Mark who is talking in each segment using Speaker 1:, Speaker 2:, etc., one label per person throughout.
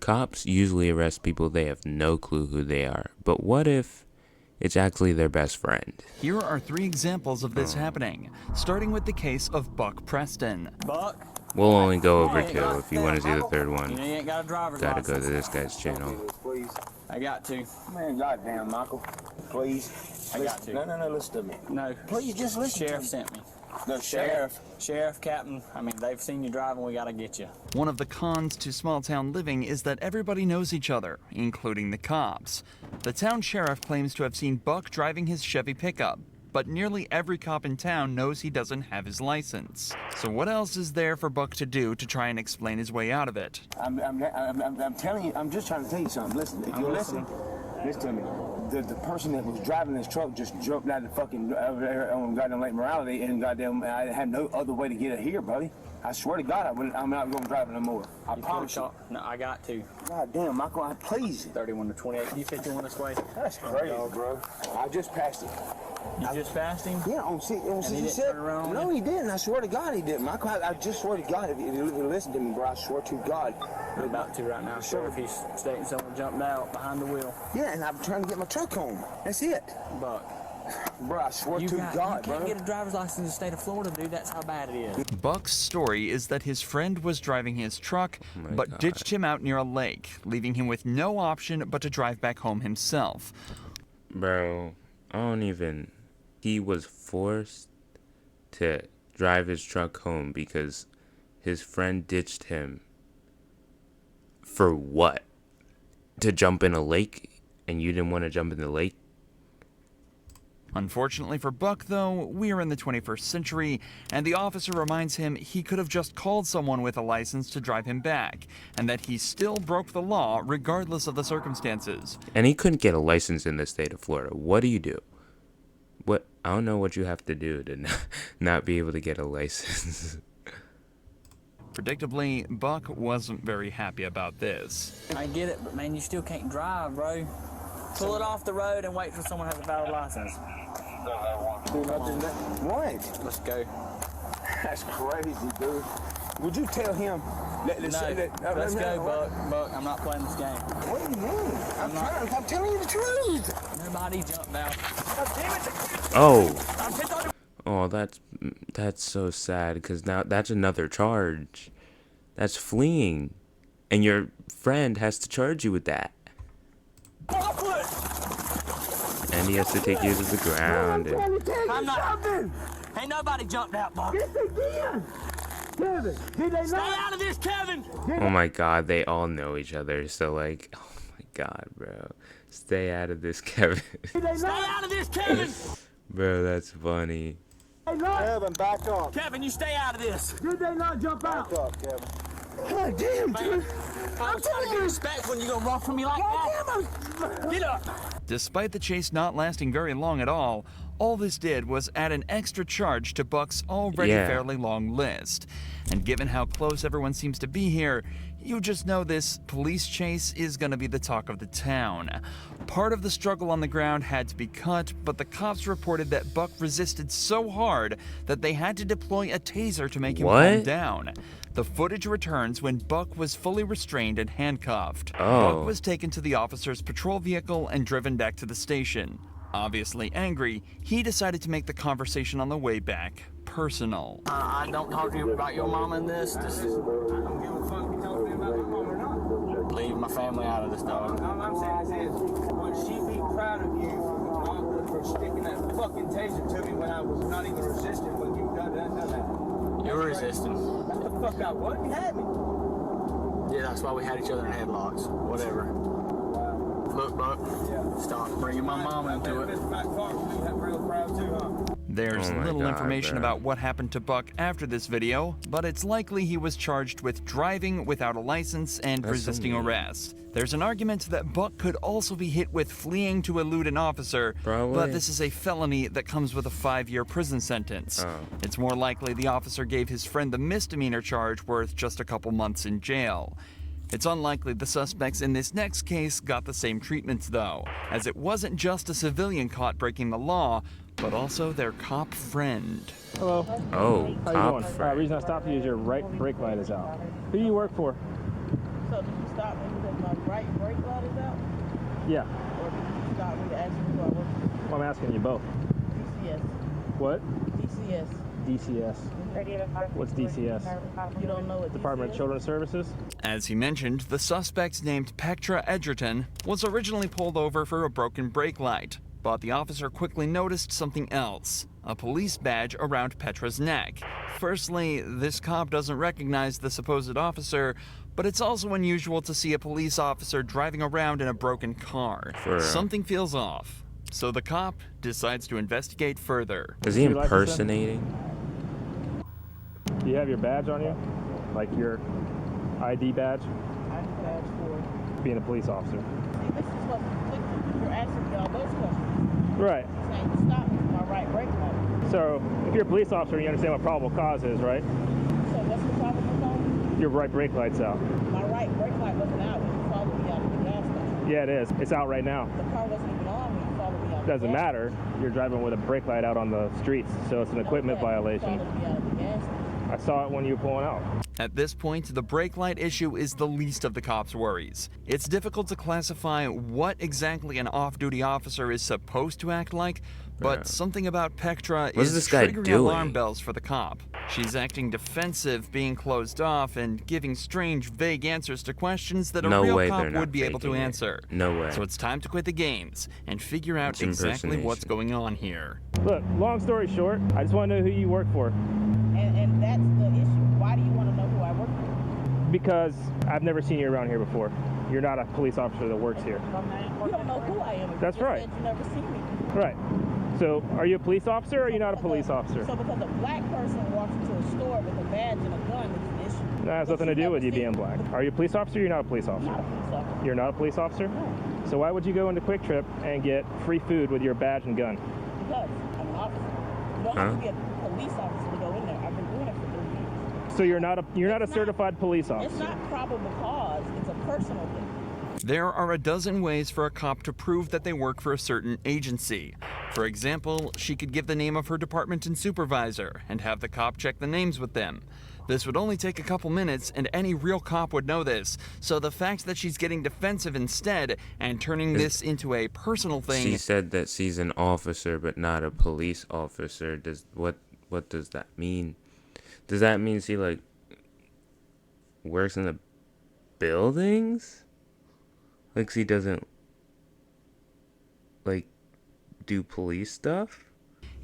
Speaker 1: Cops usually arrest people they have no clue who they are, but what if it's actually their best friend?
Speaker 2: Here are 3 examples of this happening, starting with the case of Buck Preston.
Speaker 3: Buck?
Speaker 1: We'll only go over 2. If you want to see the third one,
Speaker 3: You know you ain't got a driver's
Speaker 1: gotta
Speaker 3: license.
Speaker 1: go to this guy's channel.
Speaker 4: Please.
Speaker 3: I got to.
Speaker 4: Man, goddamn, Michael. Please.
Speaker 3: I got to.
Speaker 4: No, listen to me.
Speaker 3: No.
Speaker 4: Please, just listen to
Speaker 3: Sheriff
Speaker 4: me.
Speaker 3: sent me.
Speaker 4: No, Sheriff.
Speaker 3: Sheriff, Captain, I mean, they've seen you driving, we gotta get you.
Speaker 2: One of the cons to small-town living is that everybody knows each other, including the cops. The town sheriff claims to have seen Buck driving his Chevy pickup, but nearly every cop in town knows he doesn't have his license. So what else is there for Buck to do to try and explain his way out of it?
Speaker 4: I'm telling you, I'm just trying to tell you something. Listen, if you listen to me. The person that was driving this truck just jumped out of the fucking over there on goddamn Lake Morality, and goddamn, I had no other way to get it here, buddy. I swear to God, I'm not going to drive it no more. I promise you.
Speaker 3: No, I got to.
Speaker 4: Goddamn, Michael, please.
Speaker 3: 31 to 28. You 51 this way?
Speaker 4: That's crazy, bro. I just passed it.
Speaker 3: You just passed him?
Speaker 4: Yeah,
Speaker 3: he didn't turn around on
Speaker 4: no,
Speaker 3: you?
Speaker 4: he didn't. I swear to God, he didn't. Michael, I just swear to God, if you listen to me, bro, I swear to God.
Speaker 3: I'm about to right now. Sure, if he's stating someone jumped out behind the wheel.
Speaker 4: Yeah, and I'm trying to get my truck home. That's it.
Speaker 3: Buck.
Speaker 4: Bro, I swear to God,
Speaker 3: you can't
Speaker 4: bro.
Speaker 3: get a driver's license in the state of Florida, dude. That's how bad it is.
Speaker 2: Buck's story is that his friend was driving his truck, but ditched him out near a lake, leaving him with no option but to drive back home himself.
Speaker 1: Bro, he was forced to drive his truck home because his friend ditched him. For what? To jump in a lake, and you didn't want to jump in the lake?
Speaker 2: Unfortunately for Buck, though, we're in the 21st century, and the officer reminds him he could have just called someone with a license to drive him back, and that he still broke the law regardless of the circumstances.
Speaker 1: And he couldn't get a license in the state of Florida. What do you do? What? I don't know what you have to do to not be able to get a license.
Speaker 2: Predictably, Buck wasn't very happy about this.
Speaker 3: I get it, but man, you still can't drive, bro. Pull it off the road and wait till someone has a valid license.
Speaker 4: What?
Speaker 3: Let's go.
Speaker 4: That's crazy, dude. Would you tell him?
Speaker 3: Let's go, Buck. I'm not playing this game.
Speaker 4: What do you mean? I'm telling you the truth.
Speaker 3: Nobody jumped out.
Speaker 1: Oh, that's so sad, because now that's another charge. That's fleeing, and your friend has to charge you with that. And he has to take you to the ground.
Speaker 3: I'm not. Ain't nobody jumped out, Buck.
Speaker 4: Yes, they did. Kevin, did they
Speaker 3: Stay
Speaker 4: not?
Speaker 3: out of this, Kevin.
Speaker 1: Oh my God, they all know each other. So like, oh my God, bro, stay out of this, Kevin.
Speaker 3: Stay out of this, Kevin.
Speaker 1: Bro, that's funny.
Speaker 4: Kevin, back up.
Speaker 3: Kevin, you stay out of this.
Speaker 4: Did they not jump out? Back up, Kevin. God damn, dude.
Speaker 3: I'm telling you respect when you gonna run from me like that. Get up.
Speaker 2: Despite the chase not lasting very long at all this did was add an extra charge to Buck's already fairly long list. And given how close everyone seems to be here, you just know this police chase is gonna be the talk of the town. Part of the struggle on the ground had to be cut, but the cops reported that Buck resisted so hard that they had to deploy a taser to make him calm down. The footage returns when Buck was fully restrained and handcuffed. Buck was taken to the officer's patrol vehicle and driven back to the station. Obviously angry, he decided to make the conversation on the way back personal.
Speaker 3: I don't talk to you about your mama in this. I don't give a fuck if you talk to me about my mom or not. Leave my family out of this, dog. All I'm saying is this. Would she be proud of you for sticking that fucking taser to me when I was not even resisting when you done that? You were resisting. What the fuck I was? You had me. Yeah, that's why we had each other in headlocks. Whatever. Look, Buck. Stop bringing my mama into it.
Speaker 2: There's little information about what happened to Buck after this video, but it's likely he was charged with driving without a license and resisting arrest. There's an argument that Buck could also be hit with fleeing to elude an officer, but this is a felony that comes with a 5-year prison sentence. It's more likely the officer gave his friend the misdemeanor charge worth just a couple months in jail. It's unlikely the suspects in this next case got the same treatments though, as it wasn't just a civilian caught breaking the law, but also their cop friend.
Speaker 5: Hello.
Speaker 1: Oh,
Speaker 5: how
Speaker 1: cop
Speaker 5: you doing?
Speaker 1: friend.
Speaker 5: The reason I stopped you is your right brake light is out. Who do you work for?
Speaker 6: So did you stop me?
Speaker 5: right brake light is out?
Speaker 6: Yeah.
Speaker 5: Or did you stop me to ask you who I work for?
Speaker 6: Well, I'm asking you both.
Speaker 5: DCS.
Speaker 6: What?
Speaker 5: DCS.
Speaker 6: DCS. What's DCS?
Speaker 5: You don't know what
Speaker 6: Department of
Speaker 5: DCS?
Speaker 6: Children's Services?
Speaker 2: As he mentioned, the suspect named Petra Edgerton was originally pulled over for a broken brake light, but the officer quickly noticed something else, a police badge around Petra's neck. Firstly, this cop doesn't recognize the supposed officer, but it's also unusual to see a police officer driving around in a broken car. Something feels off, so the cop decides to investigate further.
Speaker 1: Is he
Speaker 6: Your license then?
Speaker 1: impersonating?
Speaker 6: Do you have your badge on you? Like your ID badge?
Speaker 5: I'm badge for.
Speaker 6: Being a police officer.
Speaker 5: See, this is what's conflicting. You're asking me all those questions.
Speaker 6: Right.
Speaker 5: You're saying you stopped me for my right brake light.
Speaker 6: So, if you're a police officer, you understand what probable cause is, right?
Speaker 5: So what's the problem with that?
Speaker 6: Your right brake light's out.
Speaker 5: My right brake light wasn't out when you followed me out of the gas station.
Speaker 6: Yeah, it is. It's out right now.
Speaker 5: The car wasn't even on when you followed me out of the
Speaker 6: Doesn't
Speaker 5: gas
Speaker 6: matter. You're driving with a brake light out on the streets, so it's an
Speaker 5: station.
Speaker 6: equipment
Speaker 5: Okay, you
Speaker 6: violation.
Speaker 5: followed me out of the gas station.
Speaker 6: I saw it when you were pulling out.
Speaker 2: At this point, the brake light issue is the least of the cops' worries. It's difficult to classify what exactly an off-duty officer is supposed to act like, but
Speaker 1: Yeah.
Speaker 2: something about Petra
Speaker 1: What's
Speaker 2: is
Speaker 1: this guy
Speaker 2: triggering alarm
Speaker 1: doing?
Speaker 2: bells for the cop. She's acting defensive, being closed off, and giving strange, vague answers to questions that a
Speaker 1: No
Speaker 2: real
Speaker 1: way
Speaker 2: cop
Speaker 1: they're not
Speaker 2: would be able to
Speaker 1: faking it.
Speaker 2: answer.
Speaker 1: No way.
Speaker 2: So it's time to quit the games and figure out
Speaker 1: It's
Speaker 2: exactly what's
Speaker 1: impersonation.
Speaker 2: going on here.
Speaker 6: Look, long story short, I just want to know who you work for.
Speaker 5: And that's the issue. Why do you want to know who I work for?
Speaker 6: Because I've never seen you around here before. You're not a police officer that works here.
Speaker 5: You don't know who I am. You
Speaker 6: That's
Speaker 5: just
Speaker 6: right.
Speaker 5: said you never seen me.
Speaker 6: Right. So, are you a police officer or are you not a police officer?
Speaker 5: So because a black person walks into a store with a badge and a gun, it's an issue.
Speaker 6: That has
Speaker 5: But
Speaker 6: nothing to do
Speaker 5: never
Speaker 6: with you
Speaker 5: seen
Speaker 6: being
Speaker 5: me.
Speaker 6: black. Are you a police officer or you're not a police officer?
Speaker 5: Not a police officer.
Speaker 6: You're not a police officer?
Speaker 5: No,
Speaker 6: So why would you go into Quick Trip and get free food with your badge and gun?
Speaker 5: because I'm an officer. You don't have to be a police officer to go in there. I've been doing it for 3 years.
Speaker 6: So you're not a
Speaker 5: It's not-
Speaker 6: certified police
Speaker 5: It's
Speaker 6: officer.
Speaker 5: not probable cause. It's a personal thing.
Speaker 2: There are a dozen ways for a cop to prove that they work for a certain agency. For example, she could give the name of her department and supervisor and have the cop check the names with them. This would only take a couple minutes, and any real cop would know this. So the fact that she's getting defensive instead and turning this into a personal thing.
Speaker 1: She said that she's an officer but not a police officer. What does that mean? Does that mean she like works in the buildings? Like she doesn't like do police stuff?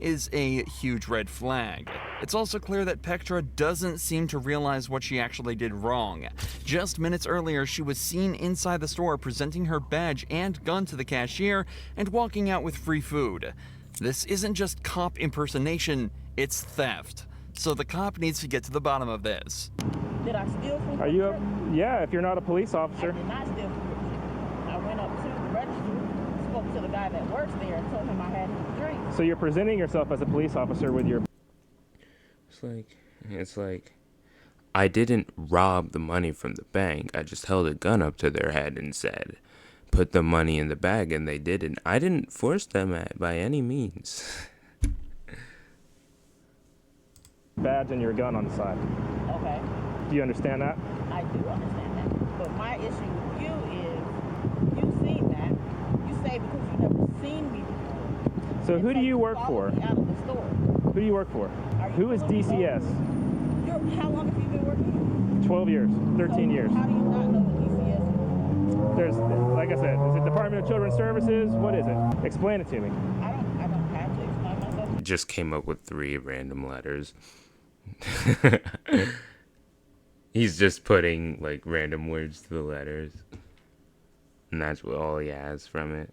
Speaker 2: Is a huge red flag. It's also clear that Petra doesn't seem to realize what she actually did wrong. Just minutes earlier, she was seen inside the store presenting her badge and gun to the cashier and walking out with free food. This isn't just cop impersonation, it's theft. So the cop needs to get to the bottom of this.
Speaker 5: Did I steal from
Speaker 6: Are you
Speaker 5: Quick Trip?
Speaker 6: Yeah, if you're not a police
Speaker 5: I
Speaker 6: officer.
Speaker 5: did not steal from Quick Trip. I went up to the register, spoke to the guy that works there, and told him I had his drink.
Speaker 6: So you're presenting yourself as a police officer with your
Speaker 1: It's like I didn't rob the money from the bank. I just held a gun up to their head and said, "Put the money in the bag," and they didn't. I didn't force them by any means.
Speaker 6: badge and your gun on the side.
Speaker 5: Okay.
Speaker 6: Do you understand that?
Speaker 5: I do understand that. But my issue with you is you've seen that. You say because you've never seen me before.
Speaker 6: So
Speaker 5: And
Speaker 6: who do you work
Speaker 5: followed
Speaker 6: for?
Speaker 5: me out of the store.
Speaker 6: Who do you work for?
Speaker 5: Are you
Speaker 6: Who is
Speaker 5: really
Speaker 6: DCS?
Speaker 5: How long have you been working?
Speaker 6: 12 years, 13
Speaker 5: So
Speaker 6: years.
Speaker 5: How do you not know what DCS is?
Speaker 6: There's, like I said, is it Department of Children's Services? What is it? Explain it to me.
Speaker 5: I don't have to explain myself.
Speaker 1: Just came up with 3 random letters. He's just putting like random words to the letters. And that's what all he has from it.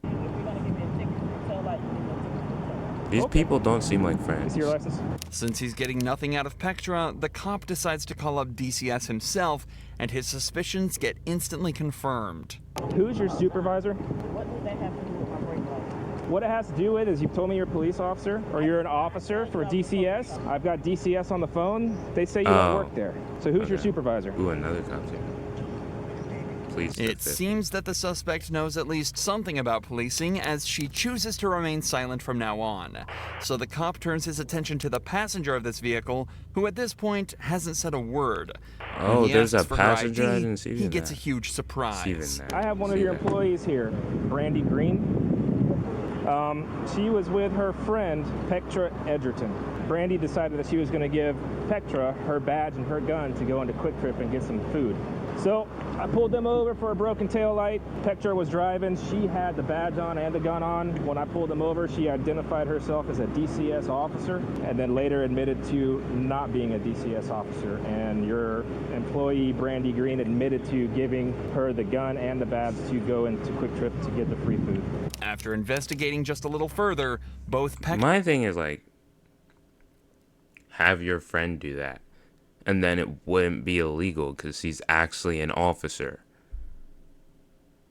Speaker 5: If you're gonna give me a ticket for tail light, you give me a ticket for tail light.
Speaker 1: These people don't seem like friends.
Speaker 6: Is your license?
Speaker 2: Since he's getting nothing out of Petra, the cop decides to call up DCS himself, and his suspicions get instantly confirmed.
Speaker 6: Who's your supervisor?
Speaker 5: What does that have to do with my brake light?
Speaker 6: What it has to do with is you've told me you're a police officer or you're an officer for DCS. I've got DCS on the phone. They say you don't
Speaker 1: Oh.
Speaker 6: work there. So who's your
Speaker 1: Okay.
Speaker 6: supervisor?
Speaker 1: Ooh, another cop here. police.
Speaker 2: It seems that the suspect knows at least something about policing, as she chooses to remain silent from now on. So the cop turns his attention to the passenger of this vehicle, who at this point hasn't said a word. When
Speaker 1: Oh,
Speaker 2: he
Speaker 1: there's a
Speaker 2: asks for her
Speaker 1: passenger? I
Speaker 2: ID,
Speaker 1: didn't see
Speaker 2: he
Speaker 1: even
Speaker 2: gets a
Speaker 1: that.
Speaker 2: huge surprise.
Speaker 6: I have one of your employees here, Brandy Green. She was with her friend, Petra Edgerton. Brandy decided that she was going to give Petra her badge and her gun to go into Quick Trip and get some food. So I pulled them over for a broken taillight. Petra was driving. She had the badge on and the gun on. When I pulled them over, she identified herself as a DCS officer and then later admitted to not being a DCS officer. And your employee, Brandy Green, admitted to giving her the gun and the badge to go into Quick Trip to get the free food.
Speaker 2: After investigating just a little further, both Petra
Speaker 1: My thing is like, have your friend do that, and then it wouldn't be illegal because he's actually an officer.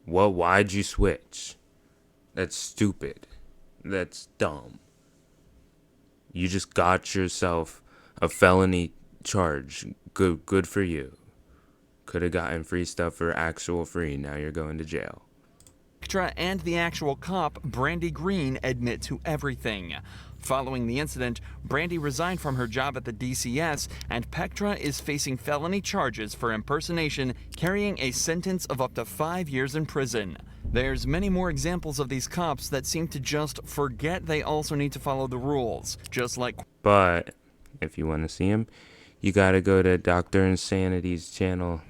Speaker 1: Well, why'd you switch? That's stupid. That's dumb. You just got yourself a felony charge. Good for you. Could have gotten free stuff for actual free. Now you're going to jail.
Speaker 2: and the actual cop, Brandy Green, admit to everything. Following the incident, Brandy resigned from her job at the DCS, and Petra is facing felony charges for impersonation, carrying a sentence of up to 5 years in prison. There's many more examples of these cops that seem to just forget they also need to follow the rules, just like...
Speaker 1: But if you want to see him, you gotta go to Dr. Insanity's channel.